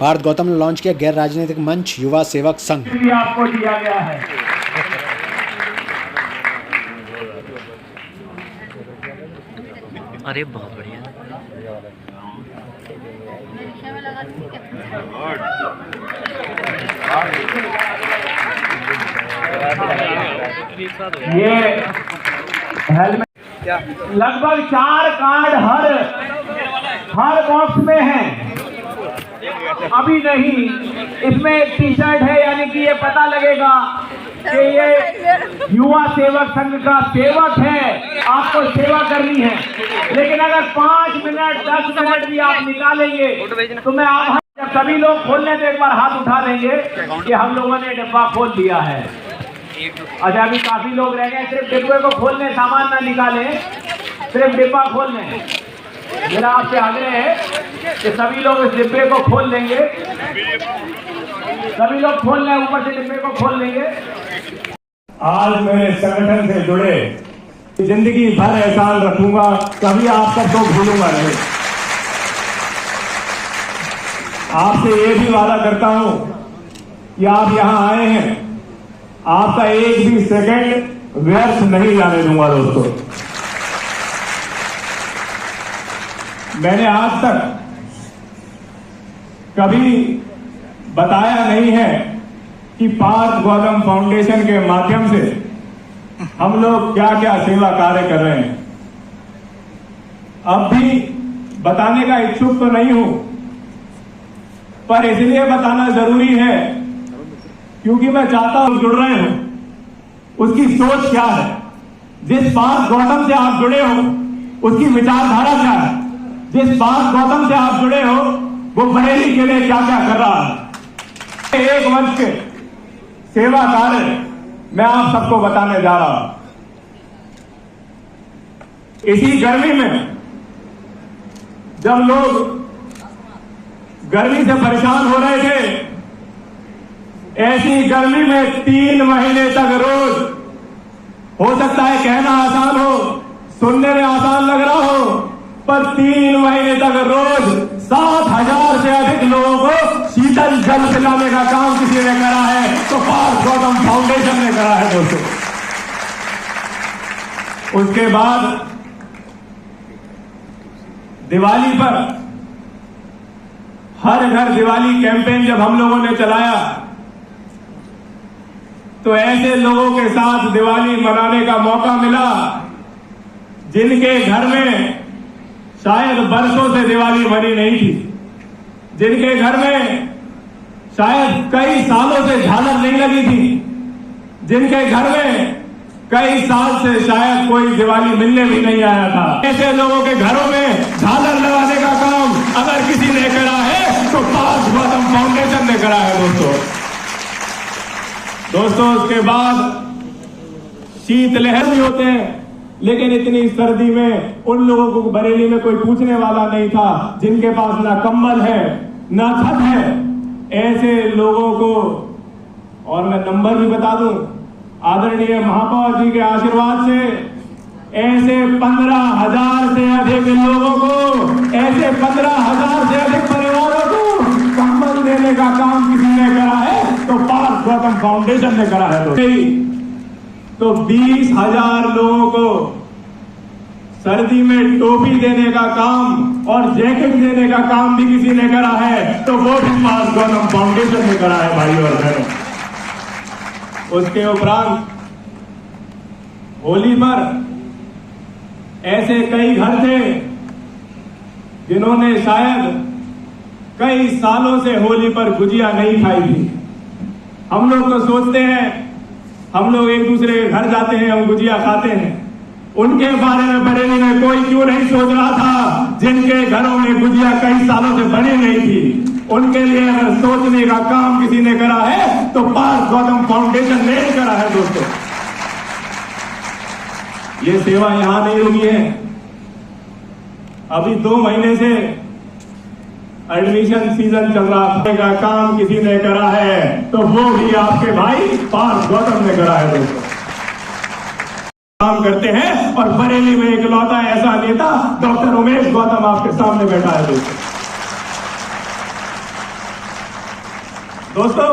पार्थ गौतम ने लॉन्च किया गैर राजनीतिक मंच युवा सेवक संघ। आपको दिया गया है। अरे बहुत बढ़िया। ये हेलमेट लगभग 4 कार्ड हर बॉक्स में है। अभी नहीं, इसमें एक टी शर्ट है, यानी कि ये पता लगेगा कि ये युवा सेवक संघ का सेवक है, आपको सेवा करनी है। लेकिन अगर 5 मिनट 10 मिनट भी आप निकालेंगे तो मैं आप जब सभी लोग खोलने तो एक बार हाथ उठा देंगे कि हम लोगों ने डिब्बा खोल दिया है। अच्छा, अभी काफी लोग रह गए, सिर्फ डिब्बे को खोलने, सामान ना निकालें, सिर्फ डिब्बा खोलने। मेरा आपसे आग्रह है कि सभी लोग इस डिब्बे को खोल लेंगे, सभी लोग खोल लें, ऊपर से डिब्बे को खोल लेंगे। आज मेरे संगठन से जुड़े जिंदगी भर एहसान रखूंगा, कभी आप सबको भूलूंगा नहीं। आपसे ये भी वादा करता हूं कि आप यहां आए हैं, आपका एक भी सेकंड व्यर्थ नहीं जाने दूंगा। दोस्तों, मैंने आज तक कभी बताया नहीं है कि पार्थ गौतम फाउंडेशन के माध्यम से हम लोग क्या क्या सेवा कार्य कर रहे हैं। अब भी बताने का इच्छुक तो नहीं हूं, पर इसलिए बताना जरूरी है क्योंकि मैं चाहता हूं जुड़ रहे हो उसकी सोच क्या है, जिस पार्थ गौतम से आप जुड़े हो उसकी विचारधारा क्या है, जिस पार्थ गौतम से आप जुड़े हो वो बरेली के लिए क्या क्या कर रहा है। एक वर्ष के सेवा कार्य मैं आप सबको बताने जा रहा हूं। इसी गर्मी में जब लोग गर्मी से परेशान हो रहे थे, ऐसी गर्मी में 3 महीने तक रोज, हो सकता है कहना आसान हो, सुनने में आसान लग रहा हो, पर 3 महीने तक रोज 7,000 से अधिक लोगों को शीतल जल पिलाने का काम किसी ने करा है तो पार्थ गौतम फाउंडेशन ने करा है। दोस्तों, उसके बाद दिवाली पर हर घर दिवाली कैंपेन जब हम लोगों ने चलाया तो ऐसे लोगों के साथ दिवाली मनाने का मौका मिला जिनके घर में शायद बरसों से दिवाली बनी नहीं थी, जिनके घर में शायद कई सालों से झालर नहीं लगी थी, जिनके घर में कई साल से शायद कोई दिवाली मिलने भी नहीं आया था। ऐसे लोगों के घरों में झालर लगाने का काम अगर किसी ने करा है तो पार्थ गौतम फाउंडेशन ने करा है। दोस्तों, उसके बाद शीतलहर भी होते हैं, लेकिन इतनी सर्दी में उन लोगों को बरेली में कोई पूछने वाला नहीं था जिनके पास ना कंबल है ना छत है। ऐसे लोगों को, और मैं नंबर भी बता दूं, आदरणीय महापौर जी के आशीर्वाद से ऐसे 15,000 से अधिक लोगों को, ऐसे 15,000 से अधिक परिवारों को कंबल देने का काम किसी ने करा है तो पार्थ गौतम फाउंडेशन ने करा है। तो 20,000 लोगों को सर्दी में टोपी देने का काम और जैकेट देने का काम भी किसी ने करा है तो वो भी पार्थ गौतम फाउंडेशन ने करा है। भाई और बहनों, उसके उपरांत होली पर ऐसे कई घर थे जिन्होंने शायद कई सालों से होली पर गुजिया नहीं खाई थी। हम लोग तो सोचते हैं, हम लोग एक दूसरे के घर जाते हैं, हम गुजिया खाते हैं, उनके बारे में बरेली में कोई क्यों नहीं सोच रहा था जिनके घरों में गुजिया कई सालों से बनी नहीं थी। उनके लिए अगर सोचने का काम किसी ने करा है तो पार्थ गौतम फाउंडेशन ने करा है। दोस्तों, ये सेवा यहां नहीं रुकी है। अभी 2 महीने से एडमिशन सीजन चल रहा है, का काम किसी ने करा है तो वो भी आपके भाई पार्थ गौतम ने करा है। दोस्तों, काम करते हैं और बरेली में इकलौता ऐसा नेता डॉक्टर उमेश गौतम आपके सामने बैठा है। दोस्तों, दोस्तों,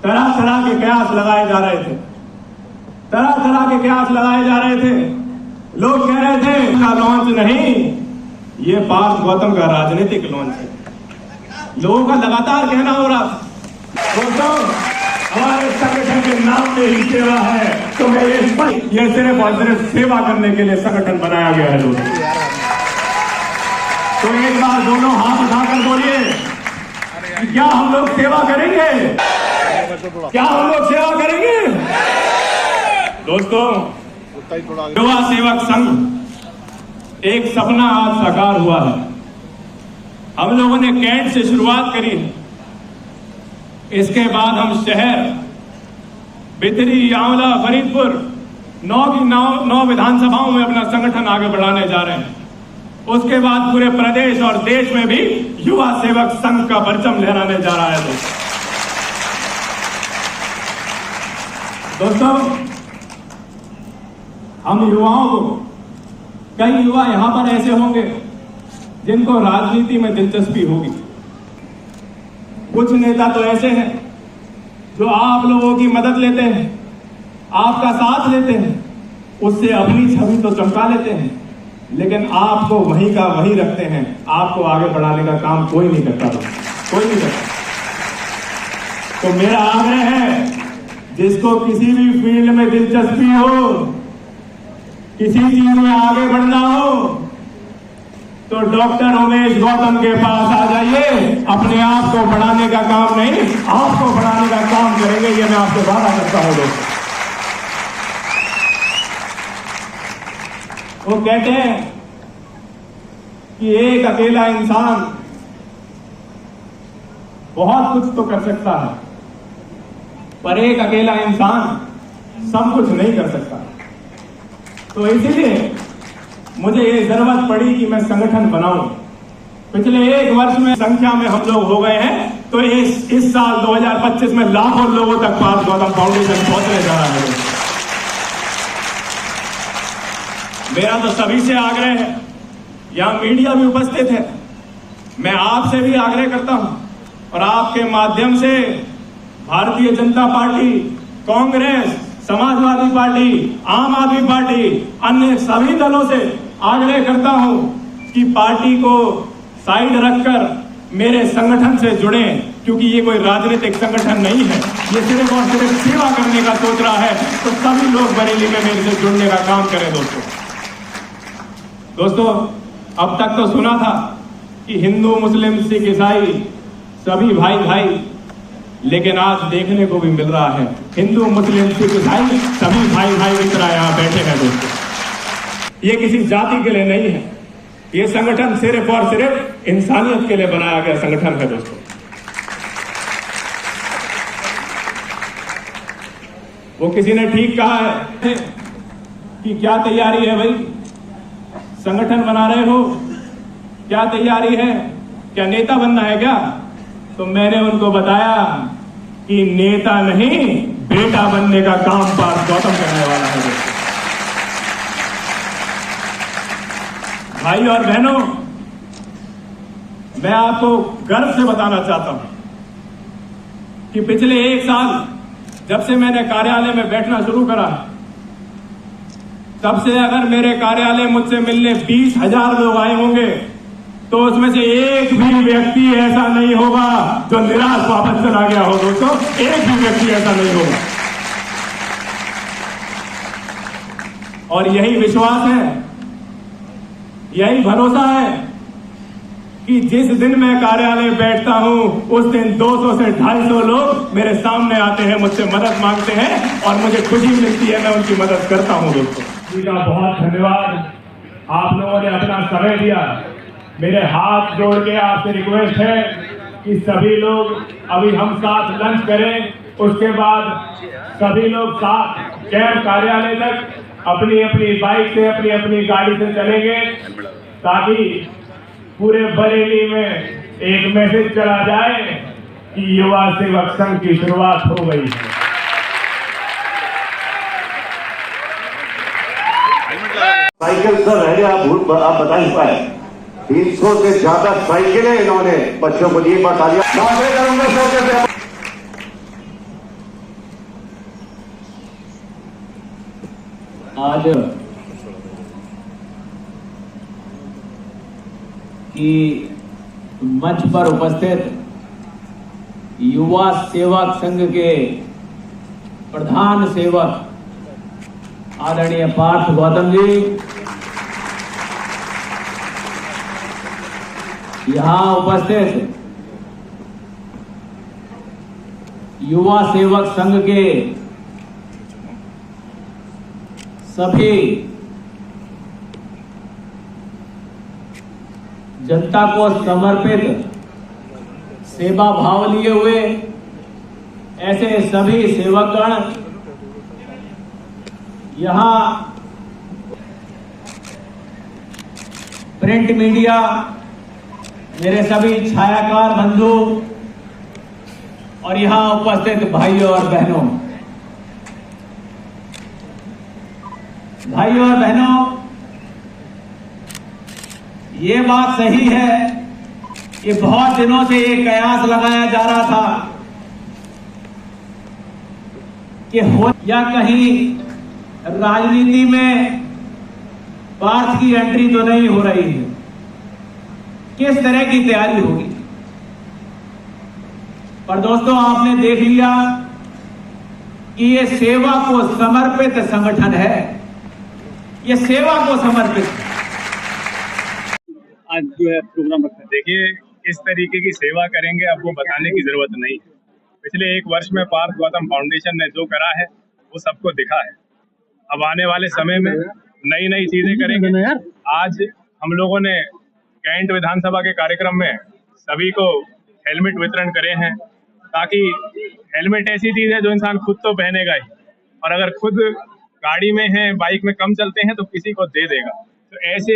तरह तरह के कयास लगाए जा रहे थे, तरह तरह के कयास लगाए जा रहे थे। लोग कह रहे थे का लॉन्च नहीं, ये पार्थ गौतम का राजनीतिक लॉन्च है। लोगों का लगातार कहना हो रहा था। दोस्तों, हमारे संगठन के नाम में ही सेवा है, तो मैं ये सिर्फ और सिर्फ सेवा करने के लिए संगठन बनाया गया है। दोस्तों, तो एक बार दोनों हाथ उठाकर बोलिए, क्या हम लोग सेवा करेंगे? क्या हम लोग सेवा करेंगे? दोस्तों, युवा सेवक संघ एक सपना आज साकार हुआ है। हम लोगों ने कैंट से शुरुआत करी है, इसके बाद हम शहर, बितरी, आंवला, फरीदपुर 9 विधानसभाओं में अपना संगठन आगे बढ़ाने जा रहे हैं। उसके बाद पूरे प्रदेश और देश में भी युवा सेवक संघ का परचम लहराने जा रहा है। दोस्तों, हम युवाओं को, कई युवा यहां पर ऐसे होंगे जिनको राजनीति में दिलचस्पी होगी। कुछ नेता तो ऐसे हैं जो आप लोगों की मदद लेते हैं, आपका साथ लेते हैं, उससे अपनी छवि तो चमका लेते हैं, लेकिन आपको वहीं का वहीं रखते हैं। आपको आगे बढ़ाने का काम कोई नहीं करता, कोई नहीं करता। तो मेरा आग्रह है, जिसको किसी भी फील्ड में दिलचस्पी हो, किसी चीज में आगे बढ़ना हो, तो डॉक्टर उमेश गौतम के पास आ जाइए। अपने आप को बढ़ाने का काम नहीं, आपको बढ़ाने का काम करेंगे, ये मैं आपसे वादा करता हूं। दोस्तों, वो कहते हैं कि एक अकेला इंसान बहुत कुछ तो कर सकता है, पर एक अकेला इंसान सब कुछ नहीं कर सकता। तो इसीलिए मुझे ये जरूरत पड़ी कि मैं संगठन बनाऊं। पिछले 1 वर्ष में संख्या में हम लोग हो गए हैं, तो इस साल 2025 में लाखों लोगों तक पार्थ गौतम फाउंडेशन पहुंचने जा रहा है। मेरा तो सभी से आग्रह है, यहां मीडिया भी उपस्थित है, मैं आपसे भी आग्रह करता हूं और आपके माध्यम से भारतीय जनता पार्टी, कांग्रेस, समाजवादी पार्टी, आम आदमी पार्टी, अन्य सभी दलों से आग्रह करता हूं कि पार्टी को साइड रखकर मेरे संगठन से जुड़ें, क्योंकि ये कोई राजनीतिक संगठन नहीं है, ये सिर्फ और सिर्फ सेवा करने का सोच रहा है। तो सभी लोग बरेली में मेरे से जुड़ने का काम करें। दोस्तों, अब तक तो सुना था कि हिंदू, मुस्लिम, सिख, ईसाई सभी भाई भाई, लेकिन आज देखने को भी मिल रहा है हिंदू, मुस्लिम, सिख, ईसाई सभी भाई भाई की तरह यहां बैठे हैं। दोस्तों, ये किसी जाति के लिए नहीं है, ये संगठन सिर्फ और सिर्फ इंसानियत के लिए बनाया गया संगठन है। दोस्तों, वो किसी ने ठीक कहा है कि क्या तैयारी है भाई, संगठन बना रहे हो, क्या तैयारी है, क्या नेता बनना है क्या? तो मैंने उनको बताया कि नेता नहीं, बेटा बनने का काम पार्थ गौतम करने वाला है। भाई और बहनों, मैं आपको गर्व से बताना चाहता हूं कि पिछले 1 साल जब से मैंने कार्यालय में बैठना शुरू करा, तब से अगर मेरे कार्यालय मुझसे मिलने 20,000 लोग आए होंगे, तो उसमें से एक भी व्यक्ति ऐसा नहीं होगा जो निराश वापस चला गया हो। दोस्तों, एक भी व्यक्ति ऐसा नहीं होगा। और यही विश्वास है, यही भरोसा है कि जिस दिन मैं कार्यालय बैठता हूं, उस दिन 200 से 250 लोग मेरे सामने आते हैं, मुझसे मदद मांगते हैं और मुझे खुशी मिलती है, मैं उनकी मदद करता हूं। दोस्तों, जी का बहुत धन्यवाद, आप लोगों ने अपना समय दिया। मेरे हाथ जोड़ के आपसे रिक्वेस्ट है कि सभी लोग अभी हम साथ लंच करें, उसके बाद सभी लोग साथ कैंप कार्यालय तक अपनी अपनी बाइक से, अपनी अपनी गाड़ी से चलेंगे, ताकि पूरे बरेली में एक मैसेज चला जाए कि युवा सेवक संघ की शुरुआत हो गई है। साइकिल सर है, आप बता ही पाए 300 से ज्यादा साइकिलें इन्होंने बच्चों को दी। तालियां आज की मंच पर उपस्थित युवा सेवक संघ के प्रधान सेवक आदरणीय पार्थ गौतम जी, यहां उपस्थित युवा सेवक संघ के सभी जनता को समर्पित सेवा भाव लिए हुए ऐसे सभी सेवकगण, यहां प्रिंट मीडिया, मेरे सभी छायाकार बंधु और यहां उपस्थित भाइयों और बहनों, ये बात सही है कि बहुत दिनों से ये कयास लगाया जा रहा था कि हो या कहीं राजनीति में पार्थ की एंट्री तो नहीं हो रही है, किस तरह की तैयारी होगी। पर दोस्तों, आपने देख लिया कि ये सेवा को समर्पित संगठन है, ये सेवा को समर्पित। आज जो है प्रोग्राम रखा है, देखिए किस तरीके की सेवा करेंगे आपको बताने की जरूरत नहीं। पिछले 1 वर्ष में पार्थ गौतम फाउंडेशन ने जो करा है वो सबको दिखा है। अब आने वाले समय में नई नई चीजें करेंगे। आज हम लोगों ने कैंट विधानसभा के कार्यक्रम में सभी को हेलमेट वितरण करे हैं, ताकि हेलमेट ऐसी चीज है जो इंसान खुद तो पहनेगा ही, और अगर खुद गाड़ी में है, बाइक में कम चलते हैं तो किसी को दे देगा। तो ऐसे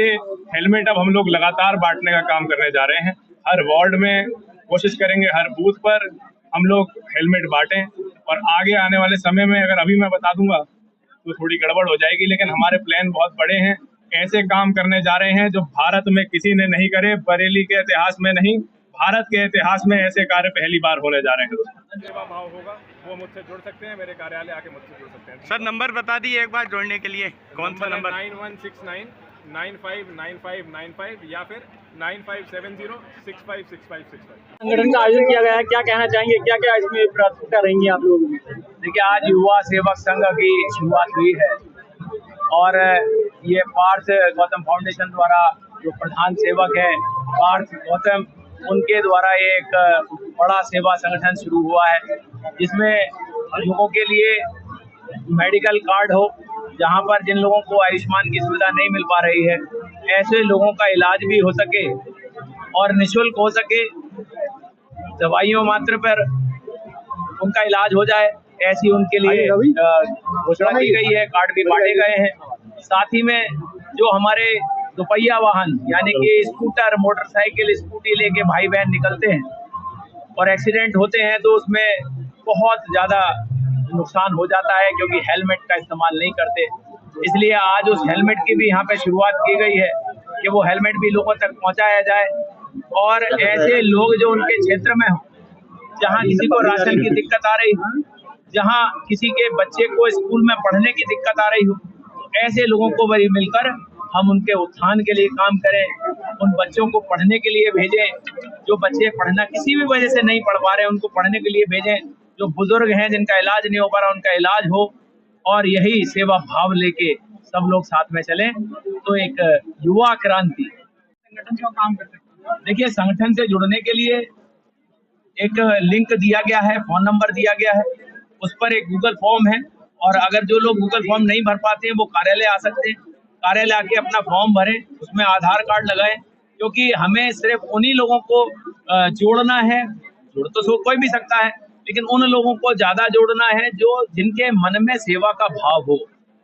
हेलमेट अब हम लोग लगातार बांटने का काम करने जा रहे हैं। हर वार्ड में कोशिश करेंगे, हर बूथ पर हम लोग हेलमेट बांटें, और आगे आने वाले समय में अगर अभी मैं बता दूंगा तो थोड़ी गड़बड़ हो जाएगी, लेकिन हमारे प्लान बहुत बड़े हैं। ऐसे काम करने जा रहे हैं जो भारत में किसी ने नहीं करे, बरेली के इतिहास में नहीं, भारत के इतिहास में ऐसे कार्य पहली बार होने जा रहे हैं। सेवा भाव होगा वो मुझसे जुड़ सकते हैं, मेरे कार्यालय आके मुझसे जुड़ सकते हैं। सर नंबर बता दिए एक बार जोड़ने के लिए। कौन सा नंबर? 9169 959595 या फिर 9570656565। संगठन का आयोजन किया गया है, क्या कहना चाहेंगे, क्या क्या इसमें प्राथमिकता रहेंगी आप लोगों की? देखिए, आज युवा सेवक संघ की शुरुआत हुई है और ये पार्थ गौतम फाउंडेशन द्वारा जो प्रधान सेवक है पार्थ गौतम, उनके द्वारा एक बड़ा सेवा संगठन शुरू हुआ है, जिसमें लोगों के लिए मेडिकल कार्ड हो, जहां पर जिन लोगों को आयुष्मान की सुविधा नहीं मिल पा रही है, ऐसे लोगों का इलाज भी हो सके और निःशुल्क हो सके, दवाइयों मात्र पर उनका इलाज हो जाए, ऐसी उनके लिए घोषणा की गई है। कार्ड भी बांटे गए हैं। साथ ही में जो हमारे दोपहिया वाहन यानी कि स्कूटर, मोटरसाइकिल, स्कूटी लेके भाई बहन निकलते हैं और एक्सीडेंट होते हैं तो उसमें बहुत ज़्यादा नुकसान हो जाता है, क्योंकि हेलमेट का इस्तेमाल नहीं करते। इसलिए आज उस हेलमेट की भी यहाँ पे शुरुआत की गई है कि वो हेलमेट भी लोगों तक पहुँचाया जाए, और ऐसे लोग जो उनके क्षेत्र में हो, जहाँ किसी को राशन की दिक्कत आ रही हो, जहाँ किसी के बच्चे को स्कूल में पढ़ने की दिक्कत आ रही हो, ऐसे लोगों को भी मिलकर हम उनके उत्थान के लिए काम करें, उन बच्चों को पढ़ने के लिए भेजें। जो बच्चे पढ़ना किसी भी वजह से नहीं पढ़ पा रहे, उनको पढ़ने के लिए भेजें। जो बुजुर्ग हैं जिनका इलाज नहीं हो पा रहा, उनका इलाज हो, और यही सेवा भाव लेके सब लोग साथ में चलें तो एक युवा क्रांति संगठन का काम कर सकते हैं। देखिए, संगठन से जुड़ने के लिए एक लिंक दिया गया है, फोन नंबर दिया गया है, उस पर एक गूगल फॉर्म है, और अगर जो लोग गूगल फॉर्म नहीं भर पाते हैं वो कार्यालय आ सकते हैं। कार्यालय आके अपना फॉर्म भरें, उसमें आधार कार्ड लगाएं, क्योंकि हमें सिर्फ उन्हीं लोगों को जोड़ना है। जुड़ तो कोई भी सकता है, लेकिन उन लोगों को ज्यादा जोड़ना है जो जिनके मन में सेवा का भाव हो,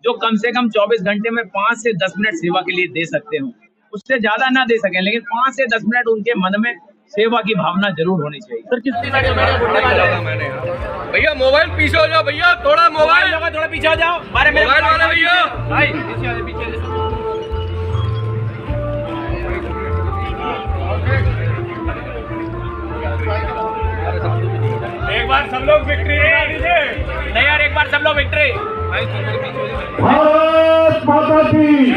जो कम से कम 24 घंटे में 5 से 10 मिनट सेवा के लिए दे सकते हो। उससे ज्यादा ना दे सकें, लेकिन 5 से 10 मिनट उनके मन में सेवा की भावना जरूर होनी चाहिए। सर, किस भैया मोबाइल पीछे हो जाओ, भैया थोड़ा मोबाइल थोड़ा पीछे हो जाओ, मोबाइल वाले भैया। बार सब लोग विक्ट्री बना दीजिए। नहीं यार, एक बार सब लोग विक्ट्री। भारत माता की